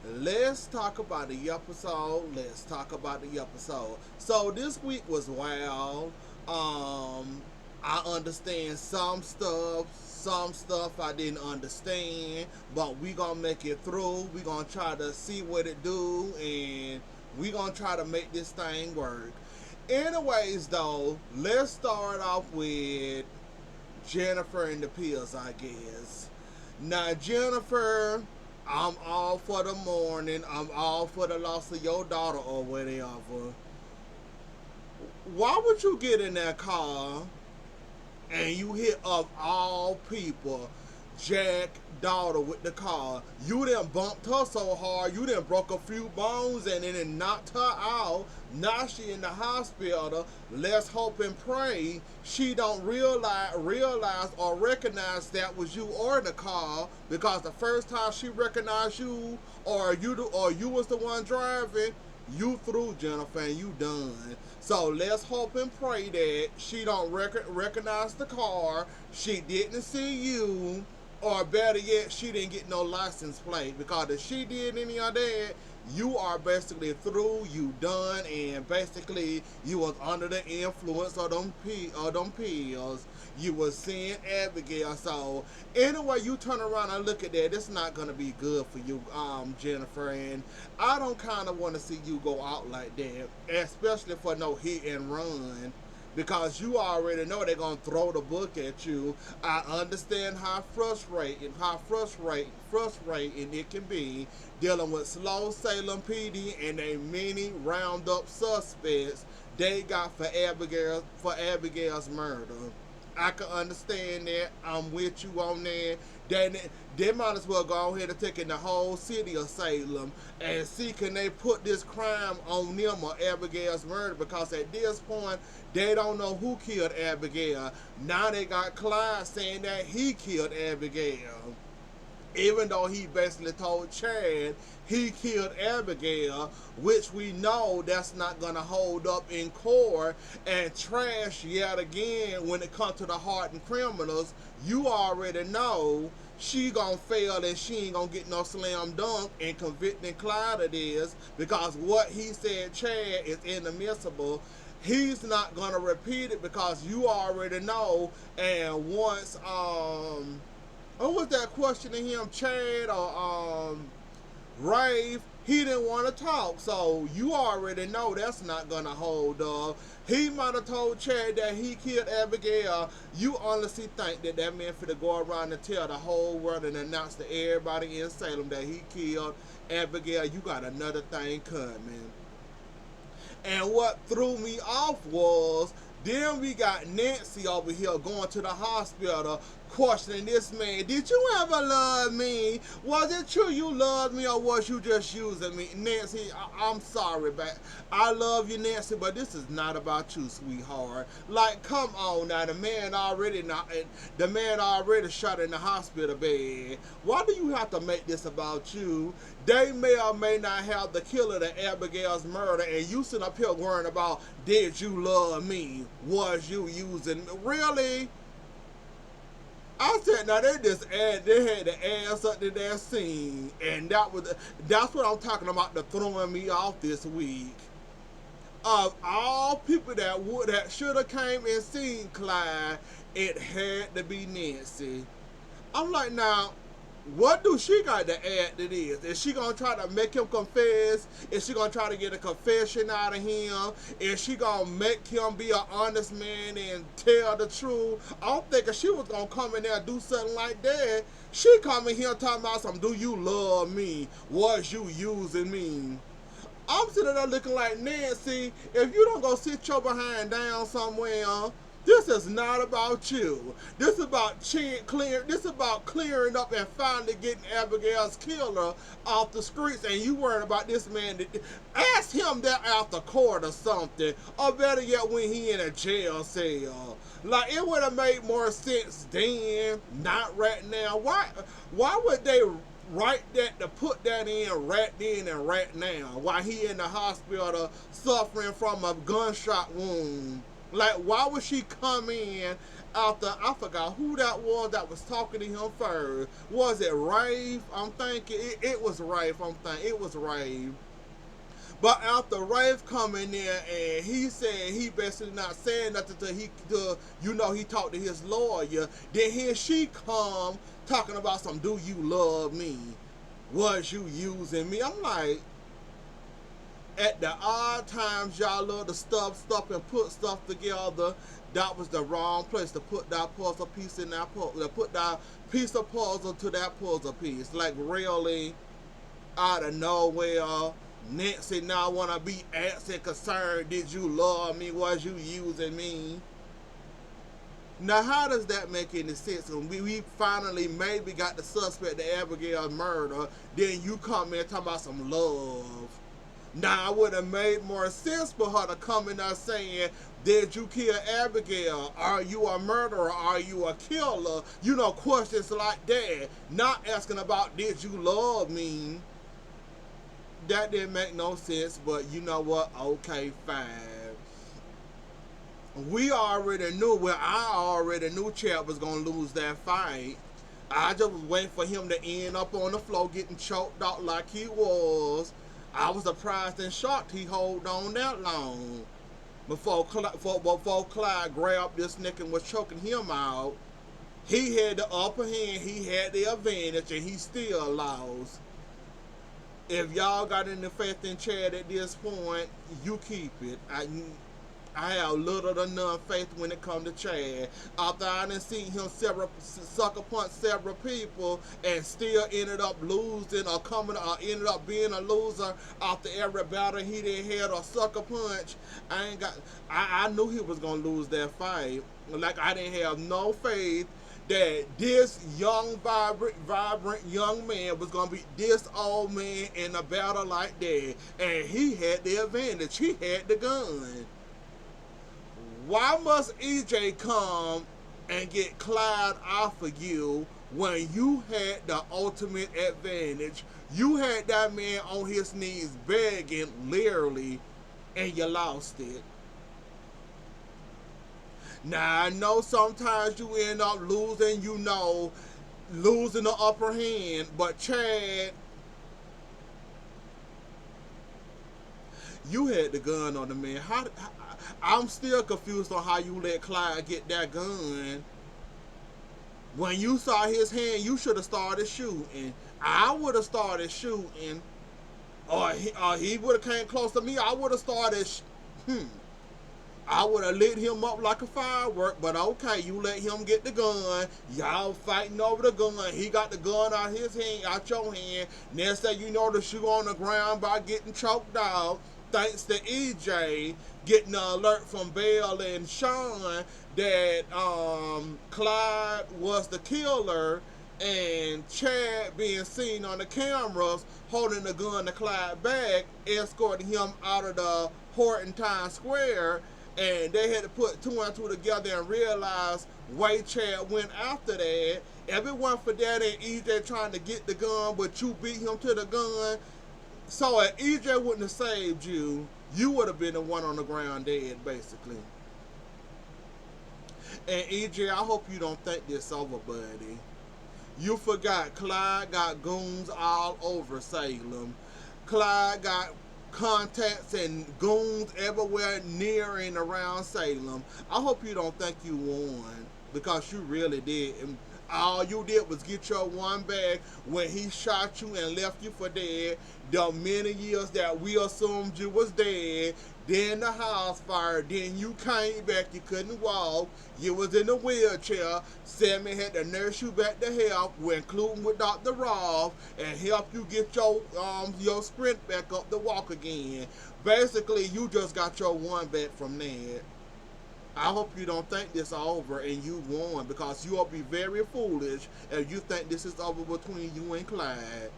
Let's talk about the episode. Let's talk about the episode. So this week was wild. I understand some stuff I didn't understand, but we gonna make it through. We gonna try to see what it do, and we gonna try to make this thing work. Anyways, though, let's start off with Jennifer and the pills, I guess. Now, Jennifer, I'm all for the mourning. I'm all for the loss of your daughter or whatever. Why would you get in that car and you hit of all people Jack daughter with the car? You done bumped her so hard, you done broke a few bones and then it knocked her out. Now she in the hospital. Let's hope and pray she don't realize or recognize that was you or the car, because the first time she recognized you, or you was the one driving, you through, Jennifer, and you done. So let's hope and pray that she don't recognize the car, she didn't see you, or better yet, she didn't get no license plate. Because if she did any of that, you are basically through, you done, and basically you was under the influence of them pills. You was seeing Abigail. So anyway, you turn around and look at that, it's not gonna be good for you, Jennifer. And I don't kind of want to see you go out like that, especially for no hit and run, because you already know they're gonna throw the book at you. I understand how frustrating it can be dealing with Slow Salem PD and they many roundup suspects they got for Abigail's murder. I can understand that. I'm with you on that. They might as well go ahead and take in the whole city of Salem and see can they put this crime on them or Abigail's murder, because at this point they don't know who killed Abigail. Now they got Clyde saying that he killed Abigail, even though he basically told Chad he killed Abigail, which we know that's not going to hold up in court. And trash yet again when it comes to the hardened criminals. You already know she gonna fail and she ain't gonna get no slam dunk in convicting Clyde of this, because what he said, Chad, is inadmissible. He's not gonna repeat it because you already know. And once what was that questioning him, Chad or Rave? He didn't want to talk, so you already know that's not gonna hold up. He might have told Chad that he killed Abigail. You honestly think that that man finna go around and tell the whole world and announce to everybody in Salem that he killed Abigail? You got another thing coming. And what threw me off was then we got Nancy over here going to the hospital questioning this man. Did you ever love me? Was it true you loved me, or was you just using me? Nancy, I'm sorry, but I love you, Nancy, but this is not about you, sweetheart. Like, come on now, the man already shot in the hospital bed. Why do you have to make this about you? They may or may not have the killer to Abigail's murder, and you sit up here worrying about, did you love me? Was you using me? Really? I said, now they had to add something to that scene, and that's what I'm talking about, the throwing me off this week. Of all people that should have came and seen Clyde, it had to be Nancy. I'm like, now, what do she got to add to this? Is she gonna try to make him confess? Is she gonna try to get a confession out of him? Is she gonna make him be an honest man and tell the truth? I'm thinking she was gonna come in there and do something like that. She come in here talking about something. Do you love me? Was you using me? I'm sitting there looking like, Nancy, if you don't go sit your behind down somewhere, this is not about you. This is about clearing up and finally getting Abigail's killer off the streets. And you worried about this man? Ask him that after court or something, or better yet, when he in a jail cell. Like, it would have made more sense then, not right now. Why would they write that to put that in right then and right now while he in the hospital suffering from a gunshot wound? Like, why would she come in after, I forgot who that was talking to him first? Was it Rafe? I'm thinking it was Rafe. I'm thinking it was Rafe. But after Rafe coming in and he said he basically not saying nothing till he talked to his lawyer, then here she come talking about some, do you love me? Was you using me? I'm like, at the odd times y'all love to stuff and put stuff together, that was the wrong place to put that puzzle piece in that puzzle, to put that piece of puzzle to that puzzle piece. Like, really, out of nowhere, Nancy now want to be asked and concerned, did you love me? Was you using me? Now, how does that make any sense? When we finally maybe got the suspect to Abigail's murder, then you come in talking about some love. Now, it would have made more sense for her to come in there saying, did you kill Abigail? Are you a murderer? Are you a killer? You know, questions like that. Not asking about, did you love me? That didn't make no sense, but you know what? Okay, fine. We already knew, well, I already knew Chad was going to lose that fight. I just was waiting for him to end up on the floor getting choked out like he was. I was surprised and shocked he hold on that long. Before Clyde grabbed this nigga and was choking him out, he had the upper hand, he had the advantage, and he still lost. If y'all got any faith in Chad at this point, you keep it. I have little to none faith when it comes to Chad. After I done seen him sucker punch several people and still ended up losing or ended up being a loser after every battle he done had a sucker punch, I knew he was gonna lose that fight. Like, I didn't have no faith that this young, vibrant young man was going to beat this old man in a battle like that. And he had the advantage. He had the gun. Why must EJ come and get Clyde off of you when you had the ultimate advantage? You had that man on his knees begging, literally, and you lost it. Now, I know sometimes you end up losing, losing the upper hand, but Chad, you had the gun on the man. I'm still confused on how you let Clyde get that gun. When you saw his hand, you should have started shooting. I would have started shooting. Or he would have came close to me. I would have started I would have lit him up like a firework, but okay, you let him get the gun. Y'all fighting over the gun. He got the gun out your hand. Next thing you know, the shoe on the ground by getting choked out. Thanks to EJ getting an alert from Belle and Sean that Clyde was the killer, and Chad being seen on the cameras holding the gun to Clyde back, escorting him out of the Horton Times Square. And they had to put two and two together and realize why Chad went after that. Everyone for that and EJ trying to get the gun, but you beat him to the gun. So if EJ wouldn't have saved you, you would have been the one on the ground dead, basically. And EJ, I hope you don't think this over, buddy. You forgot Clyde got goons all over Salem. Clyde got contacts and goons everywhere near and around Salem. I hope you don't think you won, because you really did. And all you did was get your one back when he shot you and left you for dead. The many years that we assumed you was dead. Then the house fire. Then you came back. You couldn't walk. You was in a wheelchair. Sammy had to nurse you back to health, including with Dr. Roth, and help you get your sprint back up to walk again. Basically, you just got your one back from that. I hope you don't think this over and you won, because you'll be very foolish if you think this is over between you and Clyde.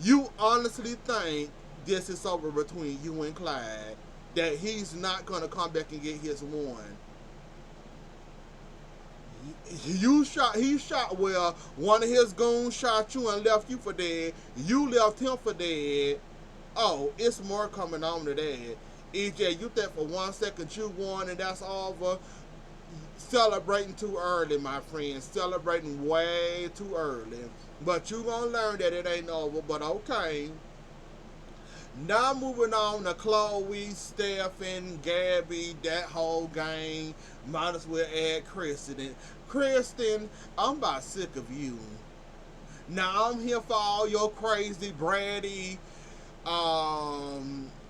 You honestly think this is over between you and Clyde, that he's not going to come back and get his one. He shot, well, one of his goons shot you and left you for dead. You left him for dead. Oh, it's more coming on to that. EJ, you think for 1 second you won and that's over? Celebrating too early, my friend. Celebrating way too early. But you gonna learn that it ain't over. But okay. Now moving on to Chloe, Stephen, Gabby, that whole gang. Might as well add Kristen. Kristen, I'm about sick of you. Now I'm here for all your crazy, bratty,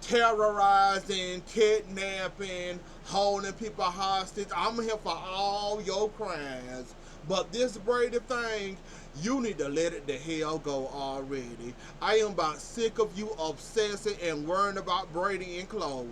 terrorizing, kidnapping, holding people hostage. I'm here for all your crimes. But this Brady thing, you need to let it the hell go already. I am about sick of you obsessing and worrying about Brady and Chloe.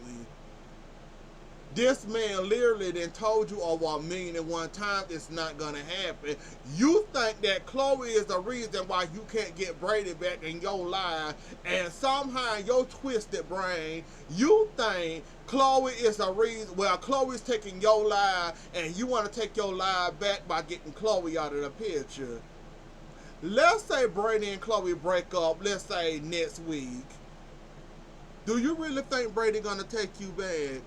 This man literally then told you over 1,000,001 times it's not gonna happen. You think that Chloe is the reason why you can't get Brady back in your life, and somehow in your twisted brain, you think Chloe is the reason. Well, Chloe's taking your life, and you want to take your life back by getting Chloe out of the picture. Let's say Brady and Chloe break up. Let's say next week. Do you really think Brady gonna take you back?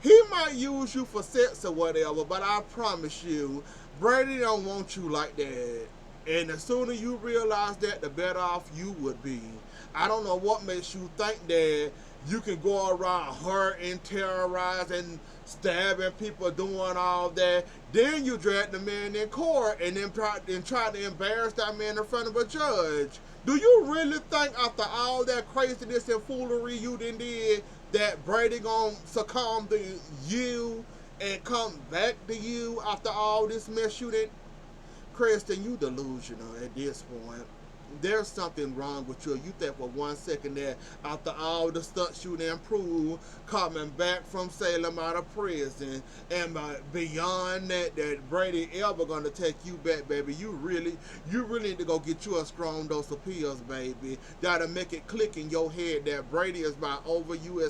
He might use you for sex or whatever, but I promise you, Brady don't want you like that. And the sooner you realize that, the better off you would be. I don't know what makes you think that you can go around hurting, terrorizing, stabbing people, doing all that. Then you drag the man in court and then try to embarrass that man in front of a judge. Do you really think after all that craziness and foolery you did that Brady gonna succumb to you and come back to you after all this mess you did? Kristen, you delusional at this point. There's something wrong with you. You think for 1 second that after all the stunts you done proved, coming back from Salem out of prison, and beyond that, that Brady ever gonna take you back, baby. You really need to go get you a strong dose of pills, baby. That'll make it click in your head that Brady is about over you.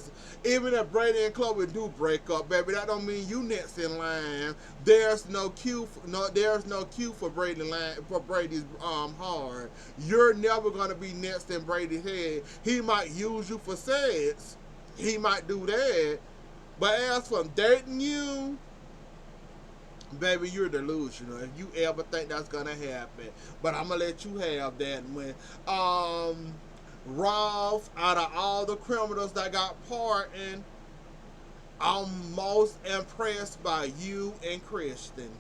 Even if Brady and Chloe do break up, baby, that don't mean you next in line. There's no queue for Brady's heart. You're never gonna be next in Brady's head. He might use you for sex. He might do that. But as for dating you, baby, you're delusional if you ever think that's gonna happen. But I'm gonna let you have that. When Rolf, out of all the criminals that got pardoned, I'm most impressed by you and Kristen.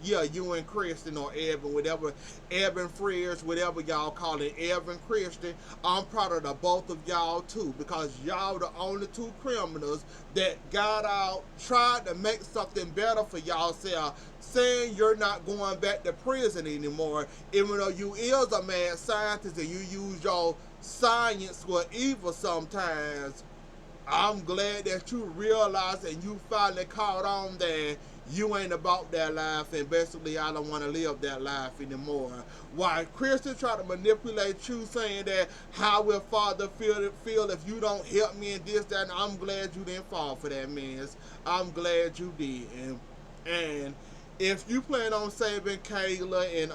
Yeah, you and Kristen, or Evan, whatever, Evan Frears, whatever y'all call it, Evan Christian. I'm proud of the both of y'all too, because y'all the only two criminals that got out, tried to make something better for y'all self, saying you're not going back to prison anymore, even though you is a mad scientist and you use your science for evil sometimes. I'm glad that you realized and you finally caught on that you ain't about that life, and basically I don't want to live that life anymore. While Christian try to manipulate you, saying that how will Father feel if you don't help me in this, that, and I'm glad you didn't fall for that mess. I'm glad you did. And if you plan on saving Kayla and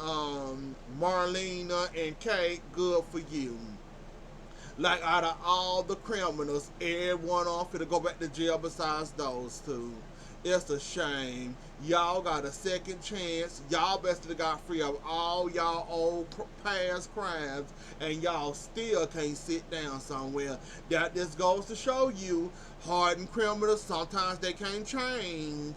Marlena and Kate, good for you. Like, out of all the criminals, everyone off to go back to jail besides those two. It's a shame. Y'all got a second chance. Y'all basically got free of all y'all old past crimes, and y'all still can't sit down somewhere. That just goes to show you, hardened criminals, sometimes they can't change.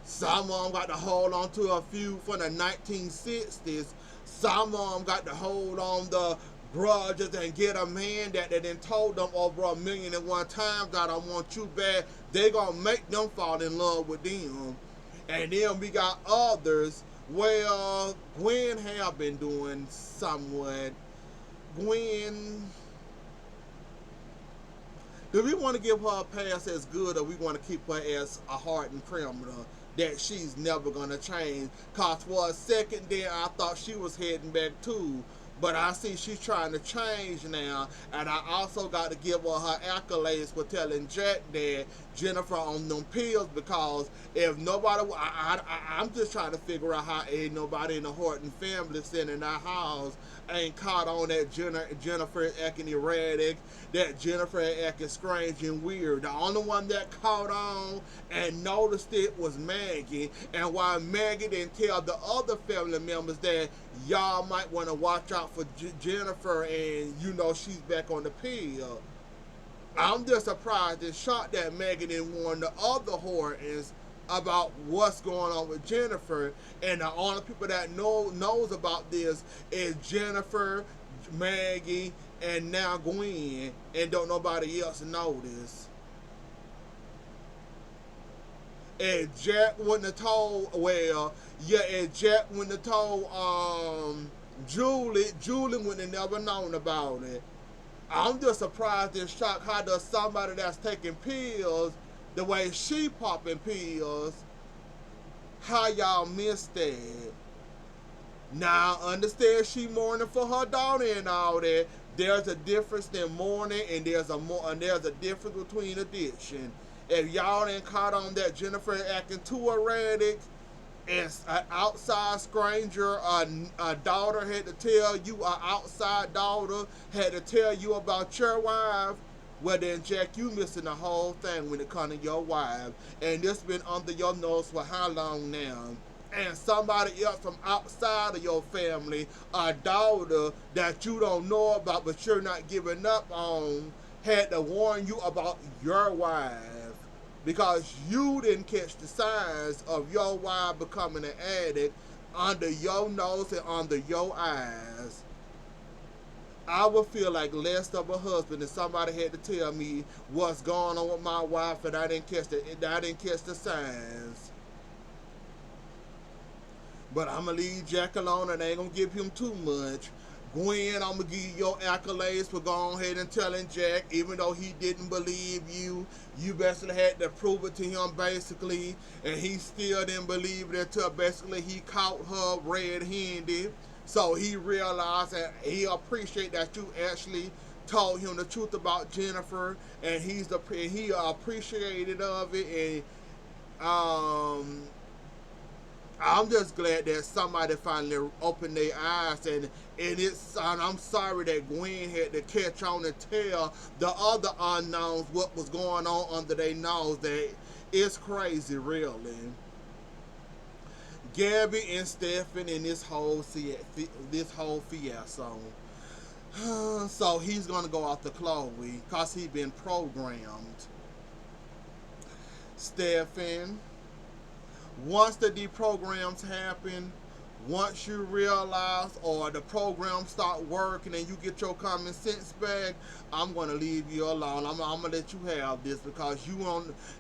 Some of them got to hold on to a few from the 1960s. Some of them got to hold on the grudges and get a man that they done told them over 1,000,001 times that I want you back. They gonna make them fall in love with them. And then we got others. Well, Gwen have been doing somewhat. Gwen, do we want to give her a pass as good, or we want to keep her as a hardened criminal that she's never gonna change? Cause for a second there I thought she was heading back too. But I see she's trying to change now, and I also got to give her accolades for telling Jack that Jennifer on them pills, because if nobody, I'm just trying to figure out how ain't nobody in the Horton family sitting in our house ain't caught on that Jennifer acting erratic, that Jennifer acting strange and weird. The only one that caught on and noticed it was Maggie, and while Maggie didn't tell the other family members that y'all might want to watch out for Jennifer, and she's back on the pill. I'm just surprised and shocked that Megan didn't warn the other Hortons about what's going on with Jennifer, and the only people that knows about this is Jennifer, Maggie, and now Gwen, and don't nobody else know this. And Jack wouldn't have told, well, yeah, and Jack wouldn't have told Julie wouldn't have never known about it. I'm just surprised and shocked how does somebody that's taking pills the way she popping pills, how y'all missed that. Now, understand she mourning for her daughter and all that. There's a difference in mourning, and there's a difference between addiction. If y'all ain't caught on that Jennifer acting too erratic, and an outside stranger, a daughter had to tell you, an outside daughter had to tell you about your wife, well then, Jack, you missing the whole thing when it comes to your wife. And this been under your nose for how long now? And somebody else from outside of your family, a daughter that you don't know about but you're not giving up on, had to warn you about your wife, because you didn't catch the signs of your wife becoming an addict under your nose and under your eyes. I would feel like less of a husband if somebody had to tell me what's going on with my wife and I didn't catch the signs. But I'm going to leave Jack alone and I ain't going to give him too much. Gwen, I'm going to give you your accolades for going ahead and telling Jack, even though he didn't believe you, you basically had to prove it to him basically, and he still didn't believe it until basically he caught her red-handed. So he realized and he appreciated that you actually told him the truth about Jennifer, and he appreciated of it, and I'm just glad that somebody finally opened their eyes, and I'm sorry that Gwen had to catch on and tell the other unknowns what was going on under their nose. That it's crazy, really. Gabby and Stephen in this whole fiasco. So he's gonna go after Chloe because he been programmed. Stephen, once the deprograms happen, once you realize or the program start working and you get your common sense back, I'm going to leave you alone. I'm going to let you have this because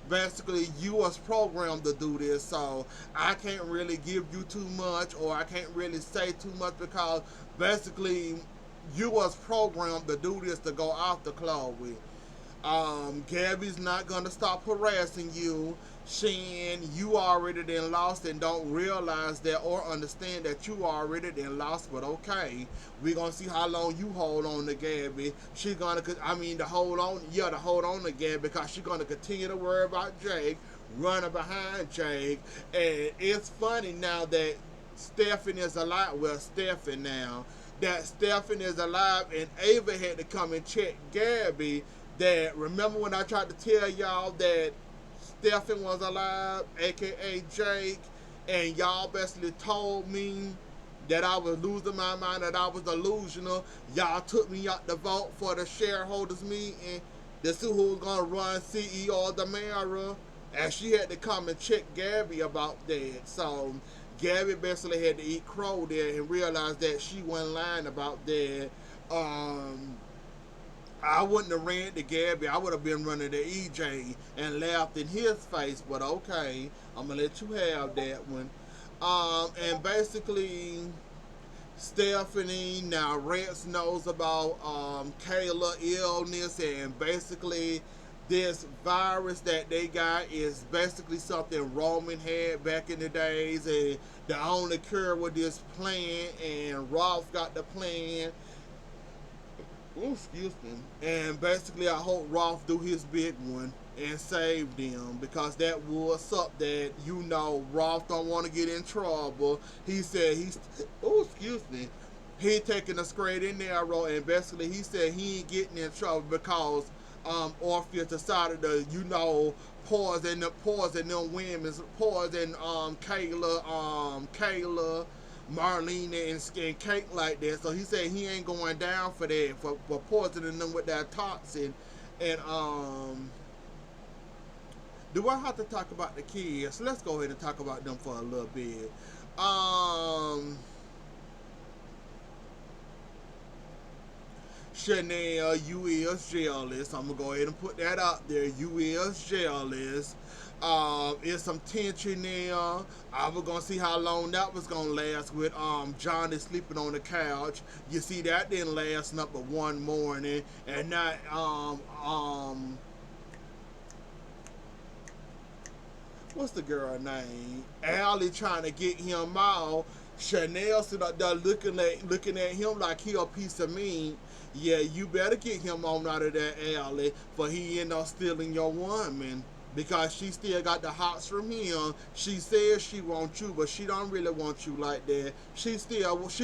basically you was programmed to do this, so I can't really give you too much, or I can't really say too much because basically you was programmed to do this, to go after Chloe. Gabby's not gonna stop harassing you. Shan, you already done lost and don't realize that or understand that you already done lost, but okay. We're gonna see how long you hold on to Gabby. She's gonna, to hold on to Gabby because she's gonna continue to worry about Jake, running behind Jake. And it's funny now that Stephen is alive. Well, Stephen now. That Stephen is alive and Ava had to come and check Gabby. That, remember when I tried to tell y'all that Stephen was alive, aka Jake, and y'all basically told me that I was losing my mind, that I was delusional. Y'all took me out to vote for the shareholders meeting to see who was gonna run CEO of the Mara, and she had to come and check Gabby about that. So Gabby basically had to eat crow there and realize that she wasn't lying about that. I wouldn't have ran to Gabby. I would have been running to EJ and laughed in his face. But okay, I'm gonna let you have that one. And basically, Stephanie, now Rex knows about Kayla's illness, and basically this virus that they got is basically something Roman had back in the days, and the only cure with this plan, and Rolf got the plan. Ooh, excuse me. And basically, I hope Rolf do his big one and save them, because that was something that, Rolf don't want to get in trouble. He said excuse me. He taking a straight and narrow, and basically he said he ain't getting in trouble because Orpheus decided to, poison them women's, poison Kayla, Marlena, and Kate like that. So he said he ain't going down for that, for poisoning them with that toxin. And do I have to talk about the kids? Let's go ahead and talk about them for a little bit. Chanel, you is jealous. I'm gonna go ahead and put that out there. You is jealous. There's some tension there. I was gonna see how long that was gonna last with Johnny sleeping on the couch. You see, that didn't last not but one morning, and not what's the girl name? Allie trying to get him out. Chanel stood up there looking at him like he a piece of meat. Yeah, you better get him on out of that alley, for he end up stealing your woman. Because she still got the hots from him. She says she wants you, but she don't really want you like that. She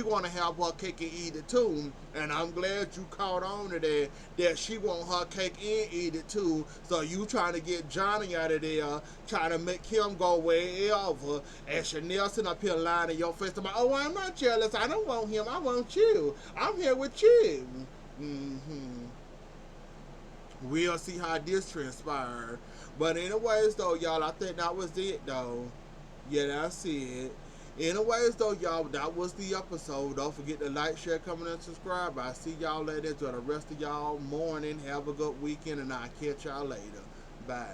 want to have her cake and eat it too. And I'm glad you caught on to that she want her cake and eat it too. So you trying to get Johnny out of there, trying to make him go wherever. And Chanel sitting up here lying in your face about, oh, I'm not jealous. I don't want him. I want you. I'm here with you. We'll see how this transpired. But anyways, though, y'all, I think that was it, though. Yeah, that's it. Anyways, though, y'all, that was the episode. Don't forget to like, share, comment, and subscribe. I'll see y'all later. Enjoy the rest of y'all morning. Have a good weekend, and I'll catch y'all later. Bye.